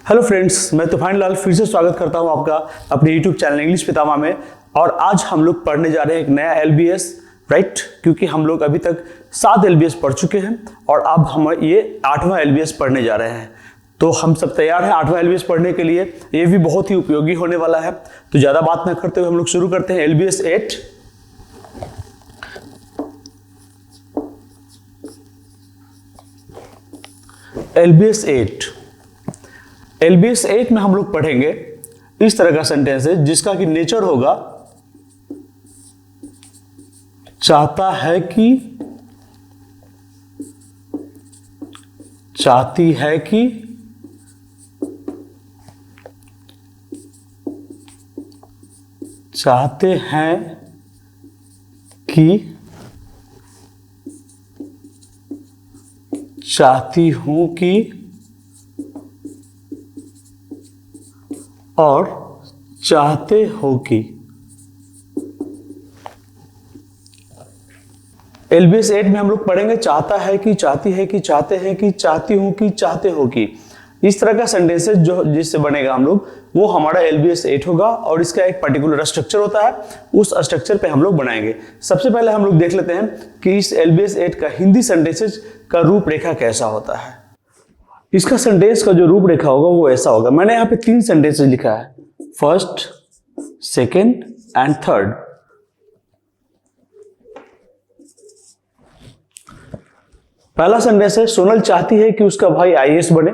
Hello friends, मैं तूफान लाल फिर से स्वागत करता हूं आपका अपने यूट्यूब चैनल इंग्लिश पितामह में। और आज हम लोग पढ़ने जा रहे हैं एक नया एलबीएस, राइट? क्योंकि हम लोग अभी तक 7 एलबीएस पढ़ चुके हैं और अब हम ये 8वां एलबीएस पढ़ने जा रहे हैं। तो हम सब तैयार हैं 8वां एलबीएस पढ़ने के लिए। ये भी बहुत ही उपयोगी होने वाला है। तो ज़्यादा बात न करते हुए हम लोग शुरू करते हैं। एलबीएस 8। एलबीएस 8 में हम लोग पढ़ेंगे इस तरह का सेंटेंस है जिसका कि नेचर होगा चाहता है कि, चाहती है कि, चाहते हैं कि, चाहती हूं कि, और चाहते हो कि। एलबीएस 8 में हम लोग पढ़ेंगे चाहता है कि, चाहती है कि, चाहते हैं कि, चाहती हूं कि, चाहते हो कि। इस तरह का सेंटेंसेस जो जिससे बनेगा हम लोग, वो हमारा एलबीएस 8 होगा और इसका एक पर्टिकुलर स्ट्रक्चर होता है। उस स्ट्रक्चर पे हम लोग बनाएंगे। सबसे पहले हम लोग देख लेते हैं कि इस एलबीएस 8 का हिंदी सेंटेंसेस का रूपरेखा कैसा होता है। इसका सेंटेंस का जो रूपरेखा होगा वो ऐसा होगा। मैंने यहाँ पे 3 सेंटेंसेस लिखा है, फर्स्ट, सेकेंड एंड थर्ड। पहला सेंटेंस है सोनल चाहती है कि उसका भाई आईएएस बने।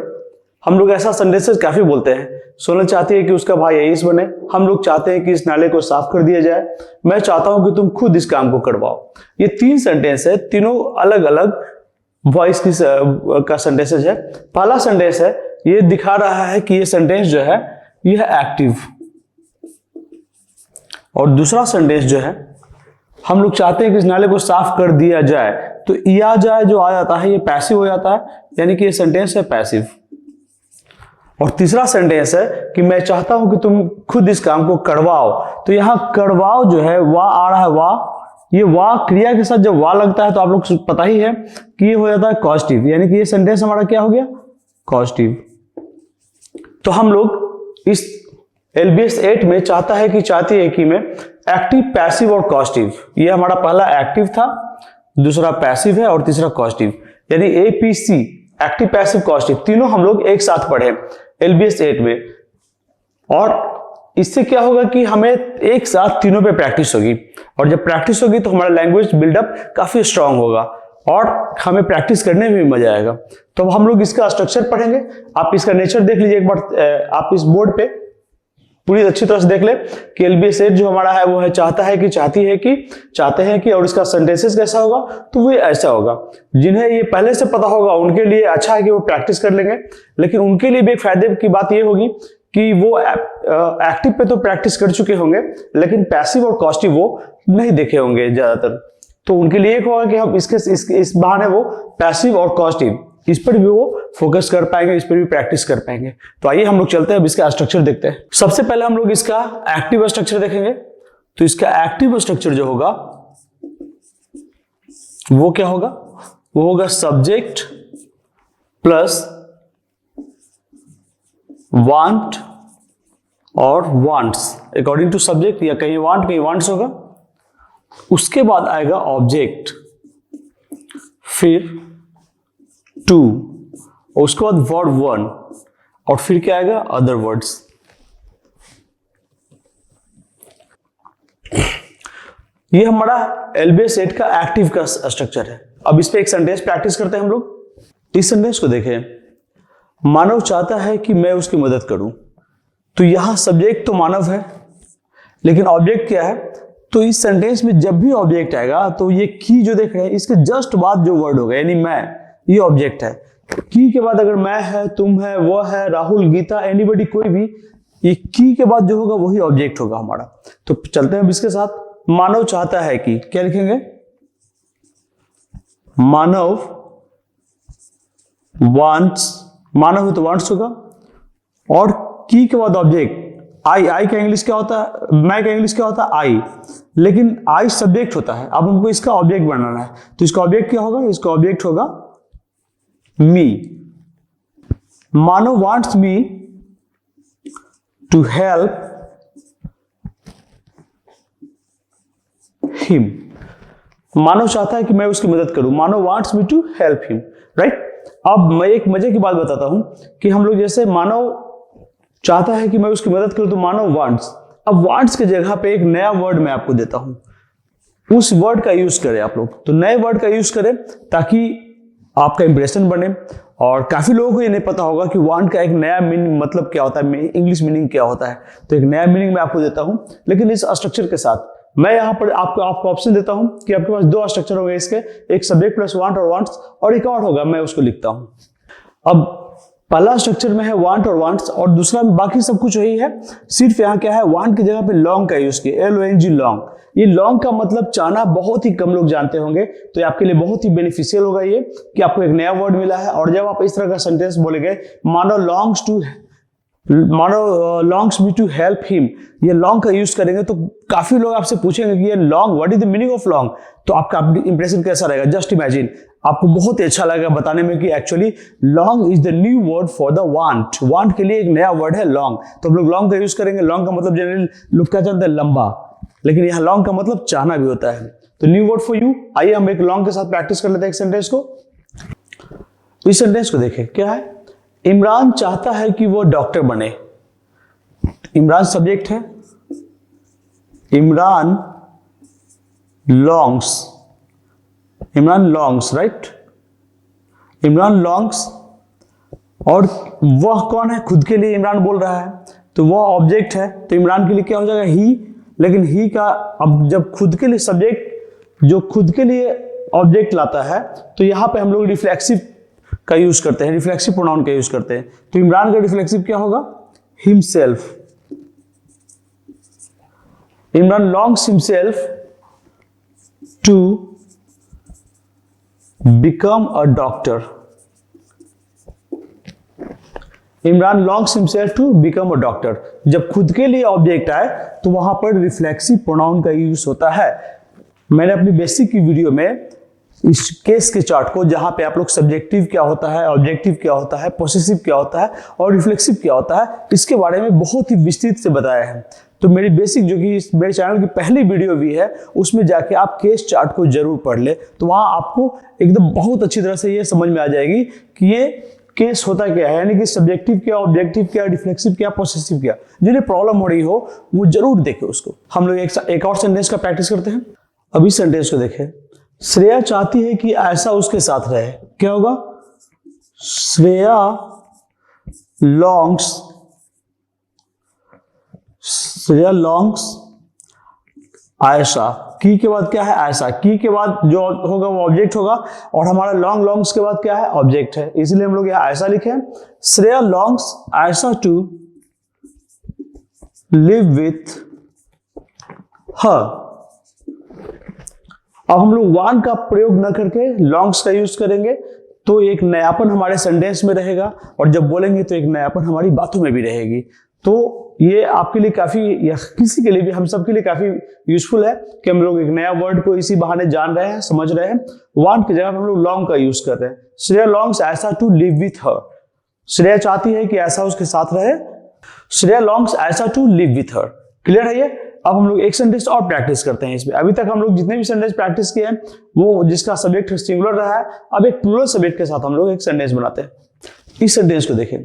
हम लोग ऐसा सेंटेंसेस काफी बोलते हैं। सोनल चाहती है कि उसका भाई आईएएस बने। हम लोग चाहते हैं कि इस नाले को साफ कर दिया जाए। मैं चाहता हूं कि तुम खुद इस काम को करवाओ। ये 3 सेंटेंस है, तीनों अलग अलग वॉइस की का सेंटेंसेस है। पहला सेंटेंस है, ये दिखा रहा है कि ये सेंटेंस जो है ये है एक्टिव। और दूसरा सेंटेंस जो है, हम लोग चाहते हैं कि इस नाले को साफ कर दिया जाए, तो या जाए जो आ जाता है ये पैसिव हो जाता है, यानी कि ये सेंटेंस है पैसिव। और तीसरा सेंटेंस है कि मैं चाहता हूं कि तुम खुद इस काम को करवाओ, तो यहां करवाओ जो है वाह आ रहा है, वाह। ये वाह क्रिया के साथ जब वाह लगता है तो आप लोग पता ही है कि ये हो जाता है कॉजेटिव, यानी कि ये सेंटेंस हमारा क्या हो गया, कॉजेटिव। तो हम लोग इस एलबीएस 8 में चाहता है कि, चाहती है कि में एक्टिव, पैसिव और कॉजेटिव, ये हमारा पहला एक्टिव था, दूसरा पैसिव है और तीसरा कॉजेटिव, यानी एपीसी, एक्टिव, पैसिव, कॉजेटिव, तीनों हम लोग एक साथ पढ़े एलबीएस 8 में। और इससे क्या होगा कि हमें एक साथ तीनों पे प्रैक्टिस होगी, और जब प्रैक्टिस होगी तो हमारा लैंग्वेज बिल्डअप काफी स्ट्रांग होगा और हमें प्रैक्टिस करने में भी मजा आएगा। तो अब हम लोग इसका स्ट्रक्चर पढ़ेंगे। आप इसका नेचर देख लीजिए एक बार, आप इस बोर्ड पे पूरी अच्छी तरह से देख ले कि एलबीएस 8 जो हमारा है वो है चाहता है कि, चाहती है कि, चाहते हैं कि, और इसका सेंटेंसेस कैसा होगा, तो वो ऐसा होगा। जिन्हें ये पहले से पता होगा उनके लिए अच्छा है कि वो प्रैक्टिस कर लेंगे, लेकिन उनके लिए भी एक फायदे की बात ये होगी कि वो एक्टिव पे तो प्रैक्टिस कर चुके होंगे, लेकिन पैसिव और कॉजेटिव वो नहीं देखे होंगे ज्यादातर। तो उनके लिए एक होगा कि हम इस बहाने वो पैसिव और कॉजेटिव इस पर भी वो फोकस कर पाएंगे, इस पर भी प्रैक्टिस कर पाएंगे। तो आइए हम लोग चलते हैं, अब इसका स्ट्रक्चर देखते हैं। सबसे पहले हम लोग इसका एक्टिव स्ट्रक्चर देखेंगे। तो इसका एक्टिव स्ट्रक्चर जो होगा वो क्या होगा, वो होगा सब्जेक्ट प्लस वांट और वांट्स, अकॉर्डिंग टू सब्जेक्ट, या कहीं वांट कहीं वांट्स होगा। उसके बाद आएगा ऑब्जेक्ट, फिर टू, और उसके बाद वर्ड वन, और फिर क्या आएगा, अदर वर्ड्स। ये हमारा एलबीएस 8 का एक्टिव का स्ट्रक्चर है। अब इस पे एक सेंटेंस प्रैक्टिस करते हैं हम लोग। इस सेंटेंस को देखें, मानव चाहता है कि मैं उसकी मदद करूं। तो यहां सब्जेक्ट तो मानव है, लेकिन ऑब्जेक्ट क्या है, तो इस सेंटेंस में जब भी ऑब्जेक्ट आएगा तो ये की जो देख रहे हैं इसके जस्ट बाद जो वर्ड होगा, यानी मैं, ये ऑब्जेक्ट है। की के बाद अगर मैं है, तुम है, वो है, राहुल, गीता, एनीबडी, कोई भी, ये की के बाद जो होगा वही ऑब्जेक्ट होगा हमारा। तो चलते हैं अब इसके साथ। मानव चाहता है कि, क्या लिखेंगे, मानव वांट्स, मानव है तो वांट्स होगा, और की के बाद ऑब्जेक्ट आई। आई का इंग्लिश क्या होता है, मैं का इंग्लिश क्या होता है, आई, लेकिन आई सब्जेक्ट होता है। अब हमको इसका ऑब्जेक्ट बनाना है, तो इसका ऑब्जेक्ट क्या होगा, इसका ऑब्जेक्ट होगा me. Manav wants me to help him. Manav चाहता है कि मैं उसकी मदद करूं, Manav wants me to help him, right. अब मैं एक मजे की बात बताता हूं कि हम लोग जैसे मानव चाहता है कि मैं उसकी मदद करूं तो मानव वांट्स, अब वांट्स की जगह पे एक नया वर्ड मैं आपको देता हूं, उस वर्ड का यूज करें आप लोग, तो नए वर्ड का यूज करें ताकि आपका इंप्रेशन बने। और काफी लोगों को ये नहीं पता होगा कि वांट का एक नया मीनिंग मतलब क्या होता है, इंग्लिश मीनिंग क्या होता है, तो एक नया मीनिंग मैं आपको देता हूं, लेकिन इस स्ट्रक्चर के साथ। मैं यहाँ पर आपको ऑप्शन देता हूं कि आपके पास दो स्ट्रक्चर होंगे इसके, एक सब्जेक्ट प्लस वांट और वांट्स, और एक और होगा, मैं उसको लिखता हूं। अब पहला स्ट्रक्चर में है वांट और वांट्स, और दूसरा में बाकी सब कुछ वही है, सिर्फ यहाँ क्या है, वांट की जगह पे लॉन्ग का यूज किया, LONG लॉन्ग। ये लॉन्ग का मतलब चाहना बहुत ही कम लोग जानते होंगे, तो ये आपके लिए बहुत ही बेनिफिशियल होगा ये कि आपको एक नया वर्ड मिला है। और जब आप इस तरह का सेंटेंस बोलेंगे, मानो longs me to help him, ये लॉन्ग का यूज करेंगे तो काफी लोग आपसे पूछेंगे कि ये long, what is the meaning of long, तो आपका इंप्रेशन कैसा रहेगा। जस्ट इमेजिन, आपको बहुत ही अच्छा लगेगा बताने में कि actually long is the new word for the want, want के लिए एक नया वर्ड है लॉन्ग, तो हम लोग लॉन्ग का यूज करेंगे। लॉन्ग का मतलब जनरली लोग क्या जानते हैं, लंबा, लेकिन यहाँ लॉन्ग का मतलब चाहना भी होता है, तो न्यू वर्ड फॉर यू। आइए हम एक लॉन्ग के साथ प्रैक्टिस कर लेते हैं एक सेंटेंस को। इस सेंटेंस को देखें, क्या है, इमरान चाहता है कि वो डॉक्टर बने। इमरान सब्जेक्ट है, Imran longs, right, Imran longs, और वह कौन है, खुद के लिए इमरान बोल रहा है, तो वह ऑब्जेक्ट है, तो इमरान के लिए क्या हो जाएगा, ही। लेकिन ही का अब जब खुद के लिए सब्जेक्ट जो खुद के लिए ऑब्जेक्ट लाता है, तो यहां पे हम लोग रिफ्लेक्सिव का यूज करते हैं, रिफ्लेक्सिव प्रोनाउन का यूज करते हैं। तो इमरान का रिफ्लेक्सिव क्या होगा, himself. Imran longs himself to become a doctor. Imran longs himself to become a doctor. जब खुद के लिए ऑब्जेक्ट आए तो वहां पर रिफ्लेक्सिव प्रोनाउन का यूज होता है। मैंने अपनी बेसिक की वीडियो में इस केस के चार्ट को, जहां पे आप लोग सब्जेक्टिव क्या होता है, ऑब्जेक्टिव क्या होता है, पोसेसिव क्या होता है और रिफ्लेक्सिव क्या होता है, इसके बारे में बहुत ही विस्तृत से बताया है। तो मेरी बेसिक जो कि मेरे चैनल की पहली वीडियो भी है, उसमें जाके आप केस चार्ट को जरूर पढ़ ले, तो वहां आपको एकदम बहुत अच्छी तरह से ये समझ में आ जाएगी कि ये केस होता क्या है, यानी कि सब्जेक्टिव क्या, ऑब्जेक्टिव क्या, रिफ्लेक्सिव क्या, पोसेसिव क्या। जिन्हें प्रॉब्लम हो रही हो वो जरूर देखे उसको। हम लोग एक और सेंटेंस का प्रैक्टिस करते हैं। अभी सेंटेंस को देखें, श्रेया चाहती है कि ऐसा उसके साथ रहे। क्या होगा, श्रेया लॉन्ग्स आयशा। की के बाद क्या है, ऐसा। की के बाद जो होगा वो ऑब्जेक्ट होगा, और हमारा लॉन्ग्स के बाद क्या है, ऑब्जेक्ट है, इसलिए हम लोग यहां ऐसा लिखे, Shreya longs Ayesha to live with her. अब हम लोग वांट का प्रयोग न करके लॉन्ग्स का यूज करेंगे, तो एक नयापन हमारे सेंटेंस में रहेगा, और जब बोलेंगे तो एक नयापन हमारी बातों में भी रहेगी। तो ये आपके लिए काफी, या किसी के लिए भी, हम सब के लिए काफी यूजफुल है कि हम लोग एक नया वर्ड को इसी बहाने जान रहे हैं, समझ रहे हैं। वांट की जगह हम लोग लॉन्ग का यूज कर रहे हैं। Shreya longs Ayesha to live with her. Shreya चाहती है कि ऐसा उसके साथ रहे। Shreya longs Ayesha to live with her. Clear है ये। अब हम लोग एक सेंटेंस और प्रैक्टिस करते हैं इसमें। अभी तक हम लोग जितने भी सेंटेंस प्रैक्टिस किए हैं वो जिसका सब्जेक्ट सिंगुलर रहा है, अब एक प्लूरल सब्जेक्ट के साथ हम लोग एक सेंटेंस बनाते हैं। इस सेंटेंस को देखें,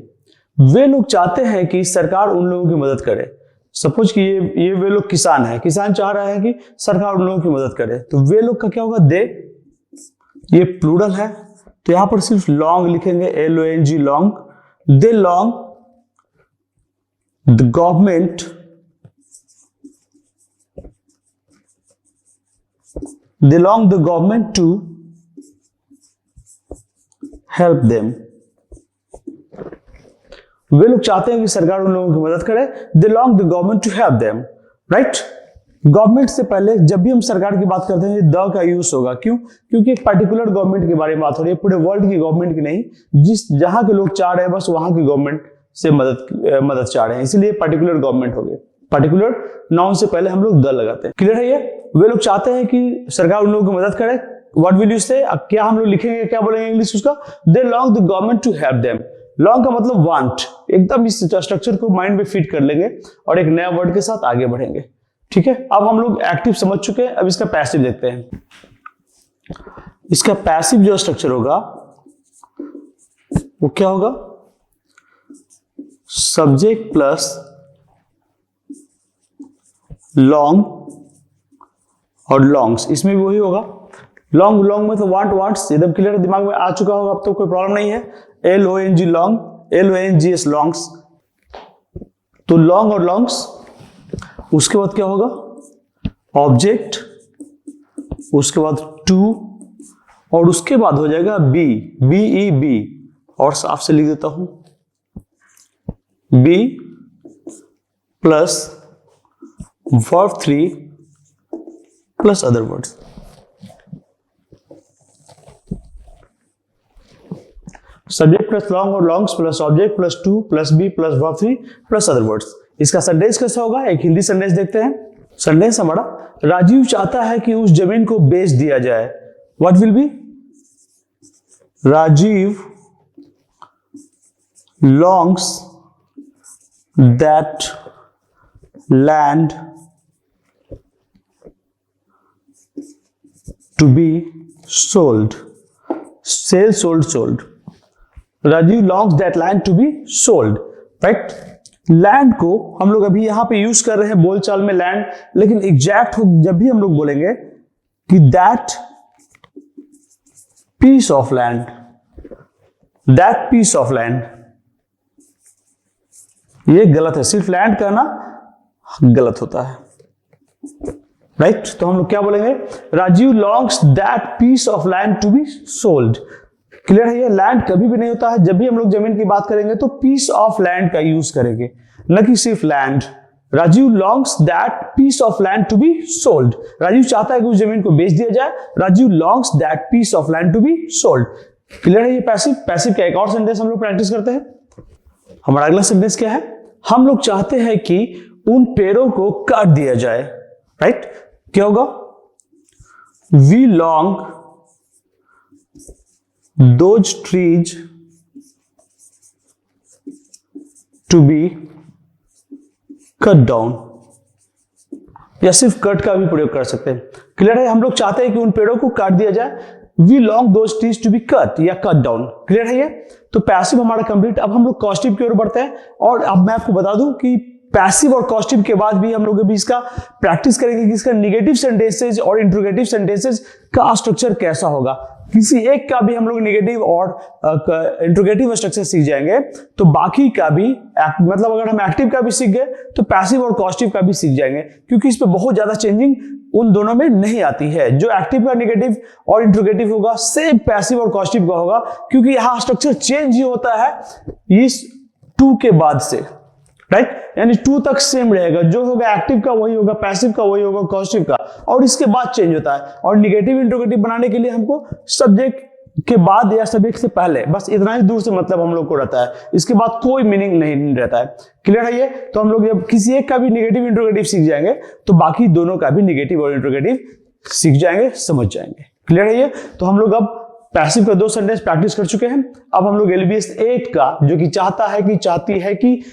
वे लोग चाहते हैं कि सरकार उन लोगों की मदद करे। सपोज कि ये वे लोग किसान है, किसान चाह रहा है कि सरकार उन लोगों की मदद करे, तो वे लोग का क्या होगा, दे। ये प्लूरल है, तो यहां पर सिर्फ लॉन्ग लिखेंगे, LONG long. They long the government to help them। वे लोग चाहते हैं कि सरकार उन लोगों की मदद करे। They belong the government to help them, right? Government से पहले जब भी हम सरकार की बात करते हैं द का यूज होगा। क्यों? क्योंकि एक पर्टिकुलर गवर्नमेंट के बारे में बात हो रही है, पूरे वर्ल्ड की गवर्नमेंट की नहीं, जहां के लोग चाह रहे हैं बस वहां की गवर्नमेंट से मदद चाह रहे हैं, इसलिए पर्टिकुलर गवर्नमेंट हो गए। पर्टिकुलर नाउन से पहले हम लोग द लगाते हैं। क्लियर है ये। वे लोग चाहते हैं कि सरकार उन लोगों की मदद करे। व्हाट विल यू से, क्या हम लोग लिखेंगे, क्या बोलेंगे इंग्लिश उसका, they long the government to help them. Long का मतलब वांट, एकदम इस स्ट्रक्चर को माइंड में फिट कर लेंगे और एक नया वर्ड के साथ आगे बढ़ेंगे। ठीक है, अब हम लोग एक्टिव समझ चुके हैं, अब इसका पैसिव देखते हैं। इसका पैसिव जो स्ट्रक्चर होगा वो क्या होगा, सब्जेक्ट प्लस लॉन्ग और लॉन्ग्स, इसमें भी वही होगा। लॉन्ग लॉन्ग में तो वांट वांट्स एकदम क्लियर दिमाग में आ चुका होगा, अब तो कोई प्रॉब्लम नहीं है। LONG लॉन्ग, LONGS लॉन्ग्स, तो लॉन्ग और लॉन्ग्स। उसके बाद क्या होगा, ऑब्जेक्ट, उसके बाद टू, और उसके बाद हो जाएगा बी, BEB, और साफ से लिख देता हूं, be plus verb 3 plus other words. Subject plus long और longs plus object plus to plus be plus verb 3 plus other words. इसका सेंटेंस कैसा होगा, एक हिंदी सेंटेंस देखते हैं। सेंटेंस हमारा, राजीव चाहता है कि उस जमीन को बेच दिया जाए। What will be, Rajiv longs that land to be sold. Sell, sold, sold. Rajiv longs that land to be sold. Right? Land को हम लोग अभी यहां पे यूज कर रहे हैं बोलचाल में लैंड, लेकिन एग्जैक्ट जब भी हम लोग बोलेंगे कि that piece of land, that piece of land, ये गलत है, सिर्फ लैंड कहना गलत होता है। राइट, तो हम लोग क्या बोलेंगे, Rajiv longs that piece of land to be sold. Clear है, ये लैंड कभी भी नहीं होता है, जब भी हम लोग जमीन की बात करेंगे तो पीस ऑफ लैंड का यूज करेंगे, न कि सिर्फ land. Rajiv longs that piece of land to be sold, Rajiv चाहता है कि उस जमीन को बेच दिया जाए। Rajiv longs that piece of land to be sold. Clear है, ये पैसिव। पैसिव का एक और सेंटेंस हम लोग प्रैक्टिस करते हैं। हमारा अगला सेंटेंस क्या है, हम लोग चाहते हैं कि उन पेड़ों को काट दिया जाए। राइट, क्या होगा, we long those trees to be cut down, या सिर्फ कट का भी प्रयोग कर सकते हैं। क्लियर है, हम लोग चाहते हैं कि उन पेड़ों को काट दिया जाए। We long those trees to be cut या कट डाउन। क्लियर है ये, तो पैसिव हमारा कंप्लीट। अब हम लोग कॉस्टिव की ओर बढ़ते हैं, और अब मैं आपको बता दूं कि पैसिव और कॉस्टिव के बाद भी हम लोग अभी इसका प्रैक्टिस करेंगे कि इसका निगेटिव सेंटेंसेज और इंट्रोगेटिव सेंटेंसेज का स्ट्रक्चर कैसा होगा। किसी एक का भी हम लोग निगेटिव और इंट्रोगेटिव स्ट्रक्चर सीख जाएंगे तो बाकी का भी, मतलब अगर हम एक्टिव का भी सीख गए तो पैसिव और कॉस्टिव का भी सीख जाएंगे, क्योंकि इस पे बहुत ज्यादा चेंजिंग उन दोनों में नहीं आती है। जो एक्टिव का निगेटिव और इंट्रोगेटिव होगा सेम पैसिव और कॉस्टिव का होगा, क्योंकि यहां स्ट्रक्चर चेंज ही होता है इस टू के बाद से। राइट, यानी टू तक सेम रहेगा, जो होगा एक्टिव का वही होगा, पैसिव का वही होगा, कॉस्टिव का, और इसके बाद चेंज होता है। और निगेटिव इंट्रोगेटिव बनाने के लिए हमको सब्जेक्ट के बाद या सब्जेक्ट से पहले, बस इतना ही दूर से मतलब हम लोग को रहता है, इसके बाद कोई मीनिंग नहीं रहता है। क्लियर है ये, तो हम लोग जब किसी एक का भी निगेटिव इंट्रोगेटिव सीख जाएंगे तो बाकी दोनों का भी निगेटिव और इंट्रोगेटिव सीख जाएंगे, समझ जाएंगे। क्लियर है ये, तो हम लोग अब पैसिव का 2 सेंटेंस प्रैक्टिस कर चुके हैं। अब हम लोग LBS 8 का, जो कि चाहता है कि, चाहती है कि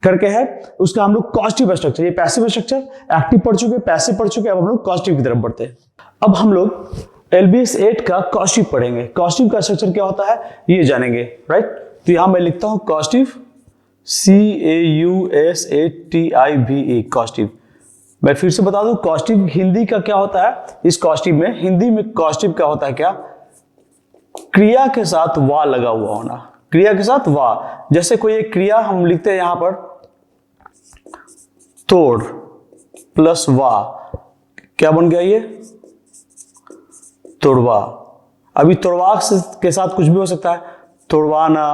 करके है, उसका हम लोग कॉस्टिव स्ट्रक्चर, ये पैसिव स्ट्रक्चर एक्टिव पढ़ चुके, पैसिव पढ़ चुके, अब हम लोग कॉस्टिव की तरफ बढ़ते हैं। अब हम लोग LBS 8 का कॉस्टिव पढ़ेंगे। कॉस्टिव का स्ट्रक्चर क्या होता है ये जानेंगे। राइट, तो यहां मैं लिखता हूं कॉस्टिव, CAUSATIVE, कॉस्टिव। मैं फिर से बता दूं, कॉस्टिव हिंदी का क्या होता है, इस कॉस्टिव में, हिंदी में कॉस्टिव का होता है क्या, क्रिया के साथ वा लगा हुआ होना, क्रिया के साथ वा। जैसे कोई एक क्रिया हम लिखते हैं यहां पर, तोड़ प्लस वा, क्या बन गया ये, तोड़वा। अभी तोड़वा के साथ कुछ भी हो सकता है, तोड़वाना,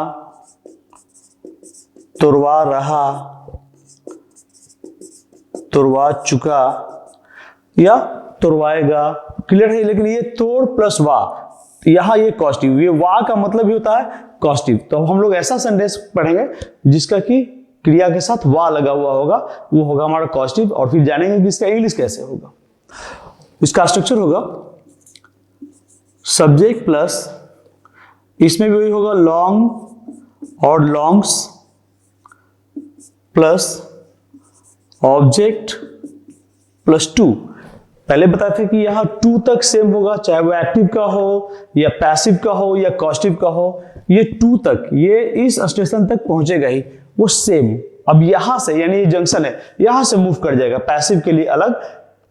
तोड़वा रहा, तोड़वा चुका, या तोड़वाएगा। क्लियर है, लेकिन ये तोड़ प्लस वा, तो यहां ये कॉस्टिव, ये वा का मतलब ही होता है कॉस्टिव। तो हम लोग ऐसा सेंटेंस पढ़ेंगे जिसका कि क्रिया के साथ वा लगा हुआ होगा, वो होगा हमारा कॉस्टिव। और फिर जानेंगे कि इसका इंग्लिश कैसे होगा। इसका स्ट्रक्चर होगा सब्जेक्ट प्लस, इसमें भी वही होगा लॉन्ग और longs plus object plus to. पहले बताए थे कि यहां टू तक सेम होगा, चाहे वो एक्टिव का हो या पैसिव का हो या कॉस्टिव का हो, ये टू तक, ये इस स्टेशन तक पहुंचेगा ही, वो सेम। अब यहां से, यानी ये जंक्शन है, यहां से मूव कर जाएगा, पैसिव के लिए अलग,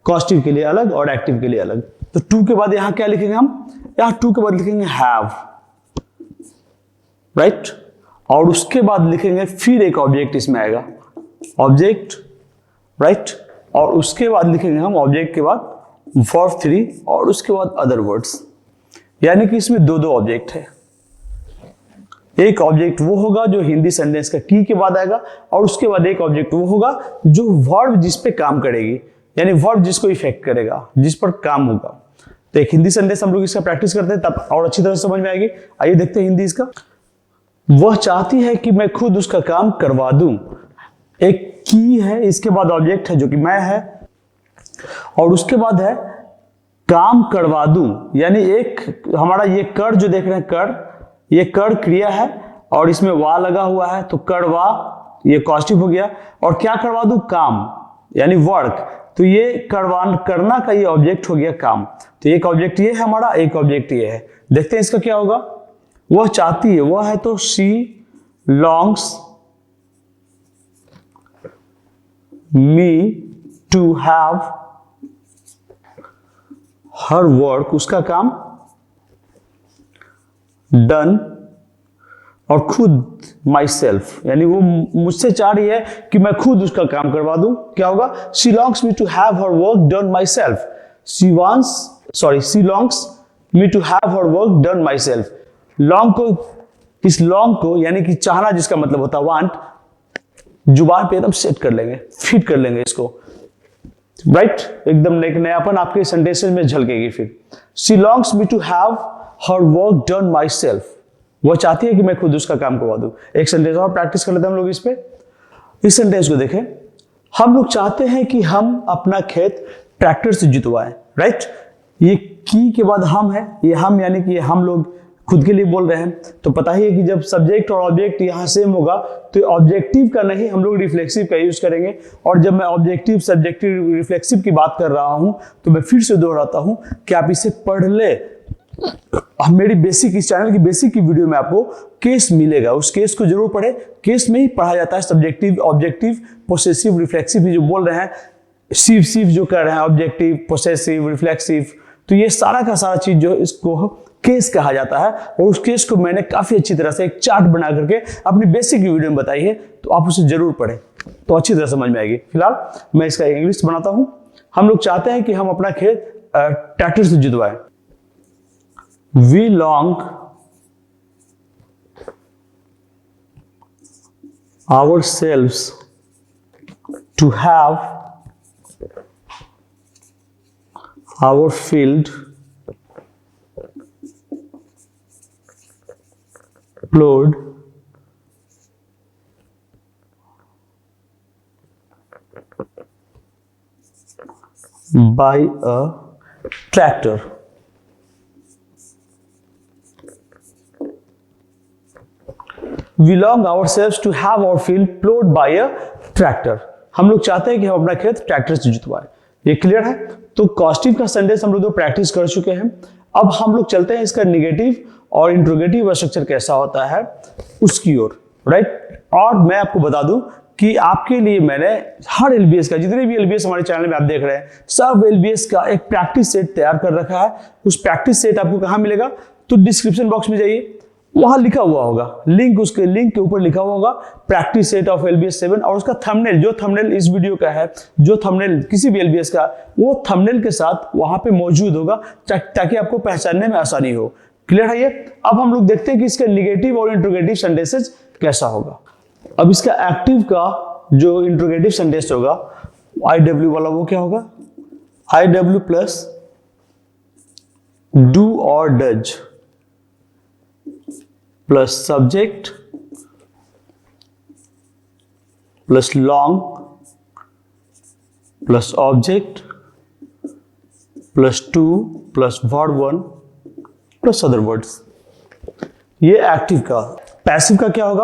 कॉस्टिव के लिए अलग और एक्टिव के लिए अलग। तो टू के बाद यहां क्या लिखेंगे हम, यहां टू के बाद लिखेंगे हैव, राइट। और उसके बाद लिखेंगे फिर एक ऑब्जेक्ट इसमें आएगा, ऑब्जेक्ट, राइट। और उसके बाद लिखेंगे हम ऑब्जेक्ट के बाद वर्ब 3 और उसके बाद अदर वर्ड्स। यानी कि इसमें दो दो ऑब्जेक्ट है। एक ऑब्जेक्ट वो होगा जो हिंदी सेंटेंस का की के बाद आएगा, और उसके बाद एक ऑब्जेक्ट वो होगा जो वर्ब जिस पे काम करेगी, यानी वर्ब जिसको इफेक्ट करेगा, जिस पर काम होगा। तो एक हिंदी सेंटेंस हम लोग इसका प्रैक्टिस करते हैं, तब और अच्छी तरह से समझ में आएगी। आइए देखते हैं हिंदी इसका। वह चाहती है कि मैं खुद उसका काम करवा दूं। एक की है, इसके बाद ऑब्जेक्ट है जो कि मैं है, और उसके बाद है काम करवा दूं। यानी एक हमारा ये कर जो देख रहे हैं, कर, ये कर क्रिया है और इसमें वा लगा हुआ है, तो करवा ये कॉस्टिव हो गया। और क्या करवा दूं, काम, यानी वर्क। तो ये करना का ये ऑब्जेक्ट हो गया काम। तो एक ऑब्जेक्ट ये है हमारा, एक ऑब्जेक्ट ये है। देखते हैं इसका क्या होगा। वह चाहती है, वह है तो she longs me to have her work, उसका काम डन, और खुद माई सेल्फ, यानी वो मुझसे चाह रही है कि मैं खुद उसका काम करवा दूं। क्या होगा, she longs me to have her work done myself. She longs me to have her work done myself. Long को, इस लॉन्ग को यानी कि चाहना जिसका मतलब होता है वांट, जुबान पे एकदम सेट कर लेंगे, फिट कर लेंगे इसको, राइट। एकदम एक नयापन आपके सेंटेंसेस में झलकेगी फिर। She longs me to have her work done myself. वो चाहती है कि मैं खुद उसका काम करवा दूं। एक सेंटेंस और प्रैक्टिस कर लेते हैं हम लोग इस पे। इस सेंटेंस को देखें, हम लोग चाहते हैं कि हम अपना खेत ट्रैक्टर से जुतवाएं, राइट। ये की के बाद हम है, ये हम यानी कि हम लोग खुद के लिए बोल रहे हैं। तो पता ही है कि जब सब्जेक्ट और ऑब्जेक्ट यहां सेम होगा तो ऑब्जेक्टिव का नहीं, हम लोग रिफ्लेक्सिव का यूज करेंगे। और जब मैं ऑब्जेक्टिव, सब्जेक्टिव, रिफ्लेक्सिव की बात कर रहा हूं तो मैं फिर से दोहराता हूं कि आप इसे पढ़ ले। मेरी बेसिक, इस चैनल की बेसिक की वीडियो में आपको केस मिलेगा, उस केस को जरूर पढ़े। केस में ही पढ़ा जाता है सब्जेक्टिव, ऑब्जेक्टिव, पोसेसिव, रिफ्लेक्सिव। जो बोल रहे हैं सिर्फ जो कर रहे हैं ऑब्जेक्टिव, पोसेसिव, रिफ्लेक्सिव, तो ये सारा का सारा चीज जो इसको केस कहा जाता है। और उस केस को मैंने काफी अच्छी तरह से एक चार्ट बना करके अपनी बेसिक वीडियो में बताई है, तो आप उसे जरूर पढ़ें, तो अच्छी तरह समझ में आएगी। फिलहाल मैं इसका इंग्लिश बनाता हूं। हम लोग चाहते हैं कि हम अपना खेत ट्रैक्टर से जुतवाएं। We long ourselves to have our field plowed by a tractor. We long ourselves to have our field plowed by a tractor. हम लोग चाहते हैं कि हम अपना खेत ट्रैक्टर से जुतवाएं। ये क्लियर है। तो कॉस्टिव का सेंटेंस हम लोग तो प्रैक्टिस कर चुके हैं। अब हम लोग चलते हैं इसका निगेटिव और इंट्रोगेटिव स्ट्रक्चर कैसा होता है उसकी ओर, राइट। और मैं आपको बता दूं कि आपके लिए मैंने हर एलबीएस का, जितने भी एलबीएस हमारे चैनल में आप देख रहे हैं, सब एलबीएस का एक प्रैक्टिस सेट तैयार कर रखा है। उस प्रैक्टिस सेट आपको कहां मिलेगा, तो डिस्क्रिप्शन बॉक्स में जाइए, वहां लिखा हुआ होगा लिंक, उसके लिंक के ऊपर लिखा हुआ होगा प्रैक्टिस सेट ऑफ एलबीएस 7, और उसका थंबनेल, जो थंबनेल इस वीडियो का है, जो थंबनेल किसी भी एलबीएस का, वो थंबनेल के साथ वहां पे मौजूद होगा, ताकि आपको पहचानने में आसानी हो। क्लियर है ये। अब हम लोग देखते हैं कि इसका निगेटिव और इंट्रोगेटिव सेंटेंसेस कैसा होगा। अब इसका एक्टिव का जो इंट्रोगेटिव सेंटेंस होगा IW वाला, वो क्या होगा, IW प्लस डू और does plus subject plus long plus object plus to plus verb 1 plus other words. ये एक्टिव का पैसिव का क्या होगा?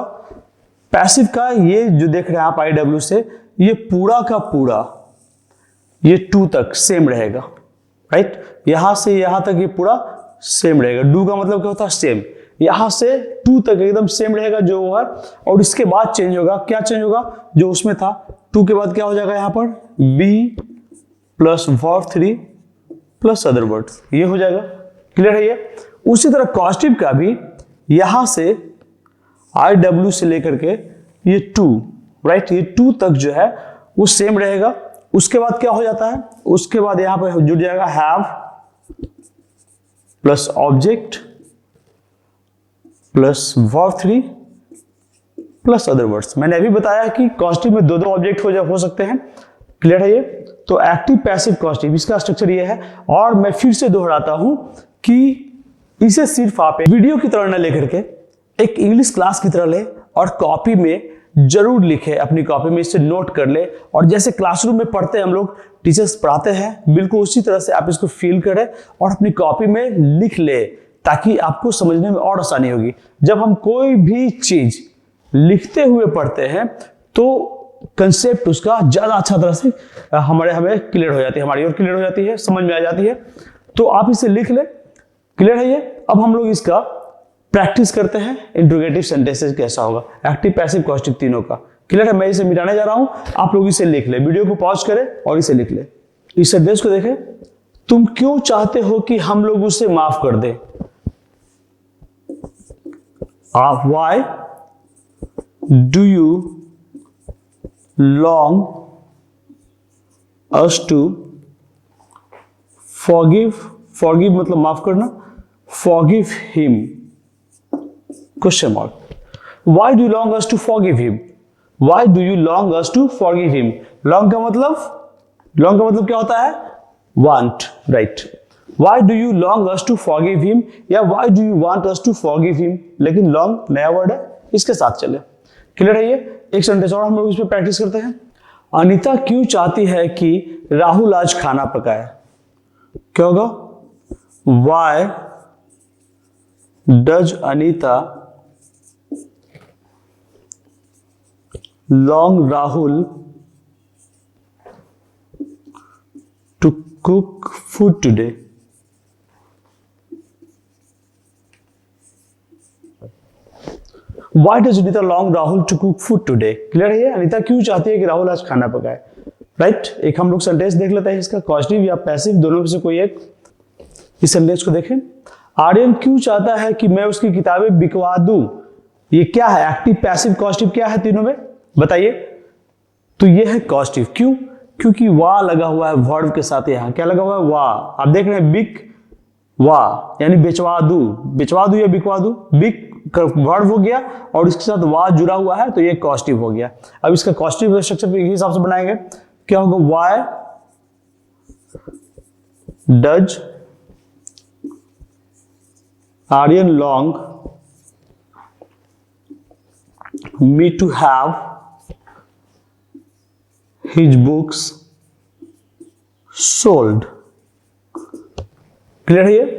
पैसिव का ये जो देख रहे हैं आप IW से, ये पूरा का पूरा ये टू तक सेम रहेगा, राइट? यहां से यहां तक ये पूरा सेम रहेगा। डू का मतलब क्या होता है? सेम। यहां से टू तक एकदम सेम रहेगा जो है, और इसके बाद चेंज होगा। क्या चेंज होगा? जो उसमें था टू के बाद क्या हो जाएगा यहां पर? B plus verb 3 plus other words, ये हो जाएगा। क्लियर है ये? उसी तरह कॉस्टिव का भी यहां से IW से लेकर के ये टू, राइट, ये टू तक जो है वो सेम रहेगा। उसके बाद क्या हो जाता है? उसके बाद यहां पर जुड़ जाएगा have plus object plus verb 3 plus other words. मैंने अभी बताया कि कॉस्टिव में दो ऑब्जेक्ट हो सकते हैं। क्लियर है ये? तो एक्टिव पैसिव कॉस्टिव इसका स्ट्रक्चर ये है। और मैं फिर से दोहराता हूं कि इसे सिर्फ आप वीडियो की तरह न लेकर के एक इंग्लिश क्लास की तरह ले और कॉपी में जरूर लिखे, अपनी कॉपी में इसे नोट कर ले। और जैसे क्लासरूम में पढ़ते हैं हम लोग, टीचर्स पढ़ाते हैं, बिल्कुल उसी तरह से आप इसको फील करें और अपनी कॉपी में लिख ले, ताकि आपको समझने में और आसानी होगी। जब हम कोई भी चीज लिखते हुए पढ़ते हैं तो कंसेप्ट उसका ज्यादा अच्छा तरह से हमें क्लियर हो जाती है, हमारी ओर क्लियर हो जाती है, समझ में आ जाती है। तो आप इसे लिख ले। क्लियर है ये? अब हम लोग इसका प्रैक्टिस करते हैं। इंट्रोगेटिव सेंटेंसेस कैसा होगा, एक्टिव पैसिव कॉस्टिव तीनों का। क्लियर है? मैं इसे मिटाने जा रहा हूं, आप लोग इसे लिख ले। वीडियो को पॉज करें और इसे लिख ले। इस सेंटेंस को देखें। तुम क्यों चाहते हो कि हम लोग उसे माफ कर दें? Why do you long us to forgive मतलब माफ करना, forgive him, question mark. Why do you long us to forgive him? Why do you long us to forgive him? long का मतलब क्या होता है? want, right? Why do you long us to forgive him या why do you want us to forgive him? लेकिन long नया word है, इसके साथ चले। क्लियर है ये? एक सेंटेंस और हम लोग इस पे प्रैक्टिस करते हैं। अनीता क्यों चाहती है कि राहुल आज खाना पकाए? क्या होगा? Why does Anita long Rahul to cook food today? Why does Anita long Rahul to cook food today? Clear है ये? अनीता क्यों चाहती है कि राहुल आज खाना पकाए? राइट? एक हम लोग सेंटेंस देख लेते हैं इसका, कॉस्टिव या पैसिव, दोनों में से कोई एक। इस सेंटेंस को देखें। आर्यन क्यों चाहता है कि मैं उसकी किताबें बिकवा दूं? ये क्या है? एक्टिव पैसिव कॉस्टिव क्या है तीनों में? बताइए। तो ये है कॉस्टिव। क्यों? क्योंकि वाह लगा हुआ है वर्ब के साथ। यहां क्या लगा हुआ है? वाह। आप देख रहे हैं बिक वाह, यानी बेचवा दू या बिकवा दू। बिक वर्ब हो गया और इसके साथ वाह जुड़ा हुआ है, तो ये कॉस्टिव हो गया। अब इसका कॉस्टिव स्ट्रक्चर के हिसाब से बनाएंगे। क्या होगा? Why does Aryan long me to have his books sold. Clear है ये?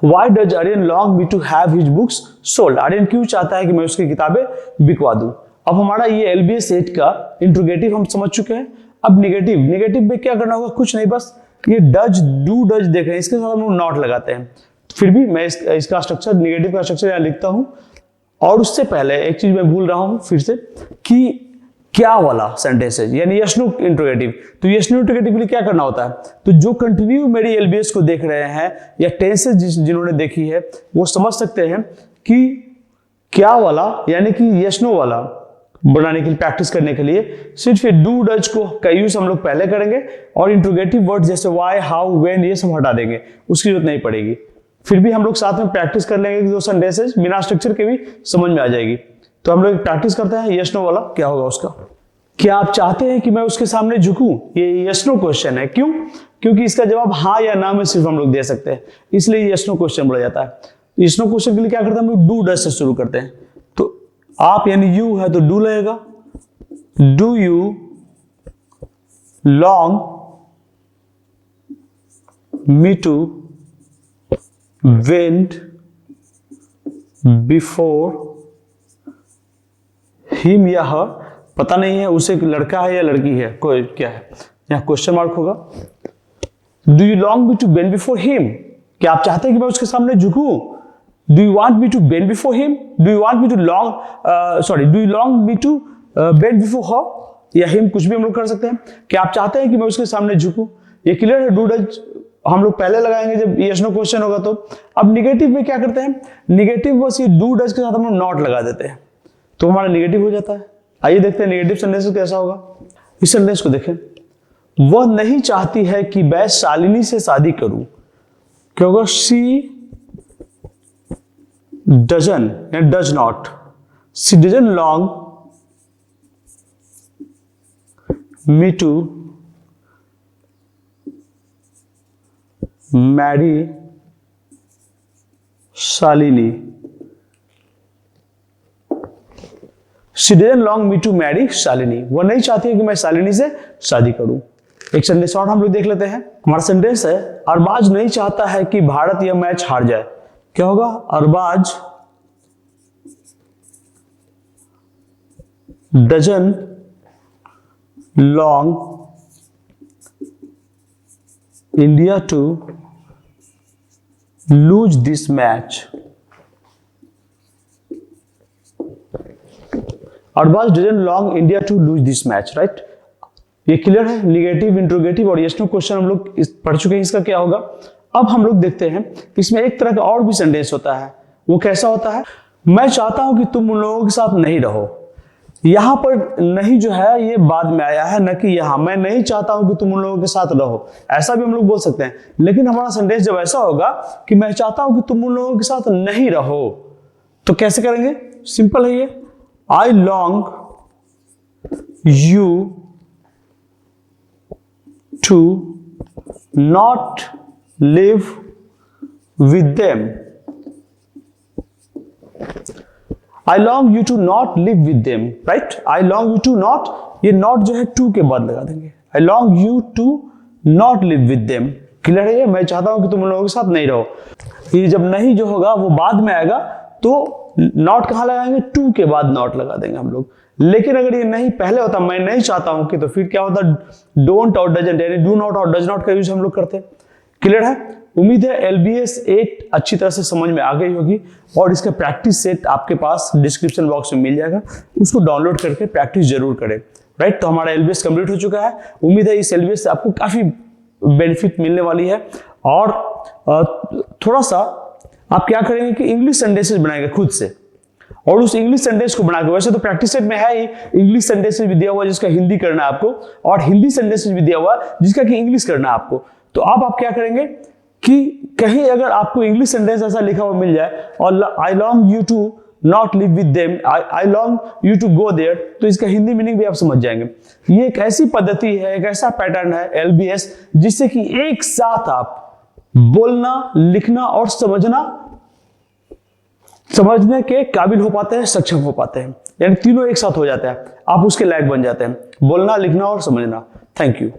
Why does Aryan long me to have his books sold? Aryan क्यों चाहता है कि मैं उसकी किताबें बिकवा दूं? अब हमारा ये LBS 8 का इंट्रोगेटिव हम समझ चुके हैं। अब निगेटिव में क्या करना होगा? कुछ नहीं, बस ये डज डू डज देख रहे हैं, इसके साथ हम लोग नॉट लगाते हैं। फिर भी मैं इसका स्ट्रक्चर, निगेटिव का स्ट्रक्चर यहां लिखता हूं। और उससे पहले एक चीज मैं भूल रहा हूं फिर से, कि क्या वाला सेंटेंस है, यानी यस नो इंट्रोगेटिव। तो यस नो इंट्रोगेटिव के लिए क्या करना होता है? तो जो कंटिन्यू मेरी LBS को देख रहे हैं या टेंसेस जिन्होंने देखी है वो समझ सकते हैं कि क्या वाला, यानी कि यस नो वाला बनाने के लिए, प्रैक्टिस करने के लिए सिर्फ ये डू डज को का यूज हम लोग पहले करेंगे और इंट्रोगेटिव वर्ड जैसे वाई, हाउ, व्हेन ये सब हटा देंगे, उसकी जरूरत नहीं पड़ेगी। फिर भी हम लोग साथ में प्रैक्टिस कर लेंगे कि दो सेंटेंसेस बिना स्ट्रक्चर के भी समझ में आ जाएगी। तो हम लोग प्रैक्टिस करते हैं। यस नो वाला क्या होगा उसका? क्या आप चाहते हैं कि मैं उसके सामने झुकूं? ये यस नो क्वेश्चन है। क्यों? क्योंकि इसका जवाब हाँ या ना में सिर्फ हम लोग दे सकते हैं, इसलिए यस नो क्वेश्चन बोला जाता है। यस नो क्वेश्चन के लिए क्या करते हैं हम लोग? डू डज से शुरू करते हैं। तो आप यानी यू है तो डू लगेगा। Do you long me to went before him या her, पता नहीं है उसे लड़का है या लड़की है, कोई क्या है, यहाँ क्वेश्चन मार्क होगा। Do you long me to bend before him? क्या आप चाहते हैं कि मैं उसके सामने झुकूं? Do you want me to bend before him? Do you want me to do you long me to bend before her? या him, कुछ भी हम लोग कर सकते हैं। क्या आप चाहते हैं कि मैं उसके सामने झुकूं? ये क्लियर है। डू डज हम लोग पहले लगाएंगे जब यस नो क्वेश्चन होगा तो। अब निगेटिव में क्या करते हैं, निगेटिव बस ये डू डज के साथ हम लोग नॉट लगा देते हैं तो हमारा निगेटिव हो जाता है। आइए देखते हैं निगेटिव सेंटेंस कैसा होगा। इस सेंटेंस को देखें, वह नहीं चाहती है कि मैं शालिनी से शादी करूं। क्या होगा, शी डजन या does not, she doesn't long me to marry Shalini. She doesn't long me to marry Shalini, वो नहीं चाहती है कि मैं शालिनी से शादी करूं। एक सेंटेंस और हम लोग देख लेते हैं। हमारा सेंटेंस है, अरबाज नहीं चाहता है कि भारत यह मैच हार जाए। क्या होगा, Arbaaz doesn't long India to lose this match। Arbaaz doesn't long India to lose this match, right. ये क्लियर है। निगेटिव, इंट्रोगेटिव और यस नो क्वेश्चन हम लोग पढ़ चुके हैं, इसका क्या होगा। अब हम लोग देखते हैं इसमें एक तरह का और भी सेंटेंस होता है। वो कैसा होता है, मैं चाहता हूं कि तुम उन लोगों के साथ नहीं रहो। यहां पर नहीं जो है ये बाद में आया है, न कि यहां मैं नहीं चाहता हूं कि तुम उन लोगों के साथ रहो, ऐसा भी हम लोग बोल सकते हैं। लेकिन हमारा सेंटेंस जब ऐसा होगा कि मैं चाहता हूं कि तुम उन लोगों के साथ नहीं रहो, तो कैसे करेंगे, सिंपल है ये, I long you to not live with them। I long you to not live with them, right? I long you to not, ये not जो है to के बाद लगा देंगे। I long you to not live with them। Clear है ये, मैं चाहता हूं कि तुम उन लोगों के साथ नहीं रहो। ये जब नहीं जो होगा वो बाद में आएगा तो नॉट कहां लगाएंगे, टू के बाद नॉट लगा देंगे हम लोग। लेकिन अगर ये नहीं पहले होता, मैं नहीं चाहता हूं कि, तो फिर क्या होता, डोंट और डजंट, यानी डू नॉट और डज नॉट का यूज हम लोग करते हैं। क्लियर है। उम्मीद है LBS 8 अच्छी तरह से समझ में आ गई होगी और इसका प्रैक्टिस सेट आपके पास डिस्क्रिप्शन बॉक्स में मिल जाएगा, उसको डाउनलोड करके प्रैक्टिस जरूर करें, राइट। तो हमारा LBS कंप्लीट हो चुका है। उम्मीद है इस LBS से आपको काफी बेनिफिट मिलने वाली है। और थोड़ा सा आप क्या करेंगे कि इंग्लिश सेंटेंसेस बनाएंगे खुद से, और उस इंग्लिश सेंटेंस को बनाकर, वैसे तो प्रैक्टिस सेट में है ही इंग्लिश सेंटेंसेस भी दिया हुआ जिसका हिंदी करना है आपको, और हिंदी सेंटेंसेस भी दिया हुआ जिसका कि इंग्लिश करना है आपको। तो आप क्या करेंगे कि कहीं अगर आपको इंग्लिश सेंटेंस ऐसा लिखा हुआ मिल जाए और I long you to not live with them, I long you to go there, तो इसका हिंदी मीनिंग भी आप समझ जाएंगे। ये एक ऐसी पद्धति है, एक ऐसा पैटर्न है LBS, जिससे कि एक साथ आप बोलना, लिखना और समझने के काबिल हो पाते हैं, सक्षम हो पाते हैं, यानी तीनों एक साथ हो जाते हैं, आप उसके लायक बन जाते हैं, बोलना, लिखना और समझना। Thank you.